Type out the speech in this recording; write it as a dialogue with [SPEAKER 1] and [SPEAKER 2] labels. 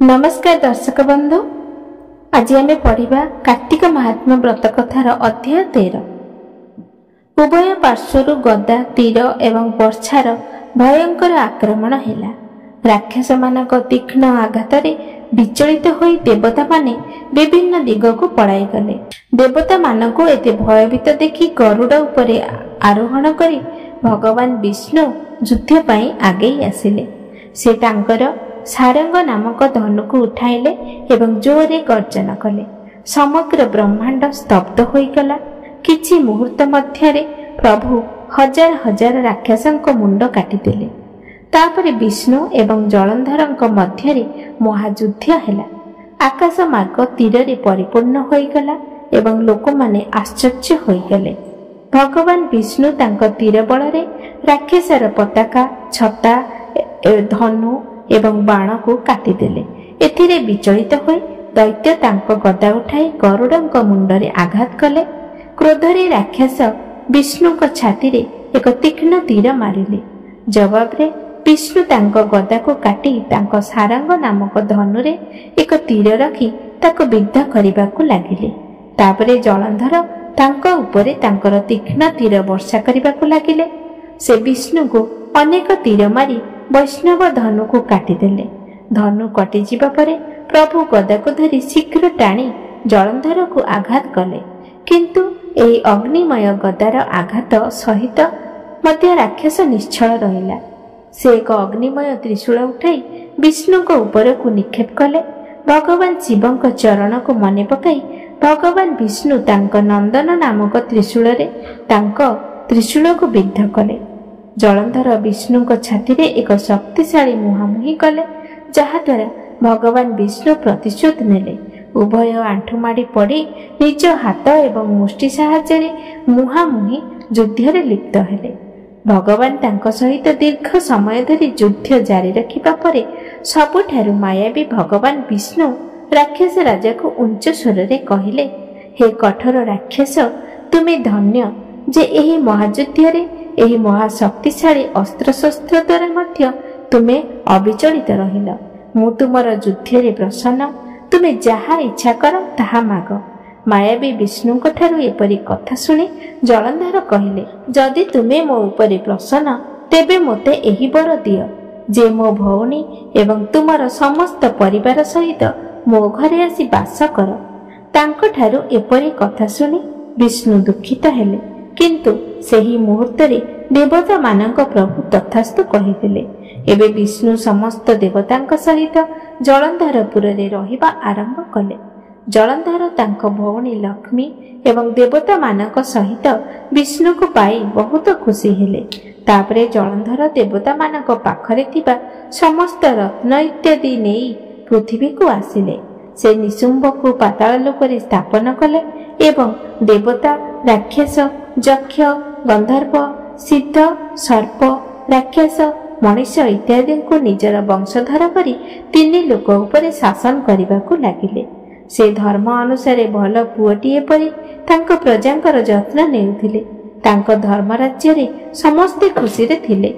[SPEAKER 1] नमस्कार दर्शक बंधु, आज आम पढ़ा कार्तिक महात्मा व्रत कथार अध्याय 13। उभय पार्श्वर गदा तीर एवं वर्षार भयंकर आक्रमण है। राक्षस मानक तीक्ष्ण आघात विचलित होई देवता माने विभिन्न दिग को पड़ाई गले। देवता मानक एते भयभीत देखि गरुड़ उपरे आरोहण करी भगवान विष्णु युद्ध पाई आगे आसिले। से तांकर सारंग नामक धनु को उठाइले एवं जोरे गर्जन कले। समग्र ब्रह्मांड स्तब्ध होईगला। किछि मुहूर्त मध्यरे प्रभु हजार हजार राक्षसंक मुंड काटिदेले। तापरे विष्णु एवं जलंधरंक मध्यरे महायुद्ध हेला। आकाश मार्ग तीर परिपूर्ण होईगला एवं लोक माने आश्चर्य होईगले। भगवान विष्णु तांक तीर बलरे राक्षसर पताका, छता, धनु एवं बाण को काटिदेले। एथिरे विचलित होई दैत्य तांक गदा उठाई गरुड़ंक मुंडरे आघात कले। क्रोधरे राक्षस विष्णुक छाती रे एक तीक्ष्ण तीर मारिले। जवाब रे विष्णु तांक गदा को काटी तांक सारंग नामक धनुरे एक तीर रखी ताको विद्ध करिबाकु लागिले। तापरे जलंधर तांक उपरे तांकर तीक्ष्ण तीर वर्षा करिबाकु लागिले। से विष्णु को अनेक तीर मारी वैष्णव धनु को काटिदेले। धनु कटि जिबा परे प्रभु गदा को धरी शीघ्र टाणी जलंधर को आघात कले। किंतु एही अग्निमय गदार आघात सहित मध्य राक्षस निश्चल रहिला। से एक अग्निमय त्रिशूल उठाई विष्णु को ऊपर को निक्षेप कले। भगवान शिवंक चरण को मने पकाई भगवान विष्णु तांक नंदन नामक त्रिशूल रे तांक त्रिशूल को विद्ध कले। जलंधर विष्णु को छाती रे एक शक्तिशाली मुहामुही कले, जहाद्वारा भगवान विष्णु प्रतिशोध नेले। उभय आंठुमाड़ी पड़ी निज हाथ एवं मुष्टि साहाय्य मुहामुही युद्ध रे लिप्त हेले। भगवान तांक सहित दीर्घ समय धरी युद्ध जारी रखिबा परे सबुठारु मायावी भगवान विष्णु राक्षस राजा को उच्च स्वर रे कहिले, हे कठोर राक्षस, तुमे धन्य जे एही महायुद्ध रे एही महाशक्तिशाली अस्त्र शस्त्र द्वारा मध्य तुमे अविचलित रहिल। मु तुमर युद्ध रे प्रसन्न, तुमे जहा इच्छा कर ताहा माग। मायावी विष्णुक ठारु एपरि कथा सुनी जलंधर कहिले, जदि तुमे मो उपरे प्रसन्न तेबे मोते एही वर दियो जे मो भौणी एवं तुमर समस्त परिवार सहित मो घरे आसी बास कर। तांक ठारु एपरि कथा सुनी विष्णु दुखित हेले, किंतु सेही मुहूर्त रे देवता मानक प्रभु तथास्तु कहिदेले। एबे विष्णु समस्त देवतांक सहित जलंधरपुर रे रहिबा आरंभ कले। जलंधर तांक भौणी लक्ष्मी एवं देवता मानक सहित विष्णु को पाई बहुत खुशी हेले। तापरे जलंधर देवता मानक पाखरे थिबा समस्त रत्न इत्यादि नेई पृथ्वी को आसिले। से निशुंभ को पाताल लोक रे स्थापन कले एवं देवता, राक्षस, यक्ष, गंधर्व, सिद्ध, सर्प, राक्षस, मनुष्य इत्यादि को निजर वंशधर करी तीन लोक उपरे शासन करने लगिले। से धर्म अनुसारे भल पुओटीए परी प्रजांकर जत्न नेउथिले। तांको धर्म राज्य रे समस्ते खुशी रे थिले।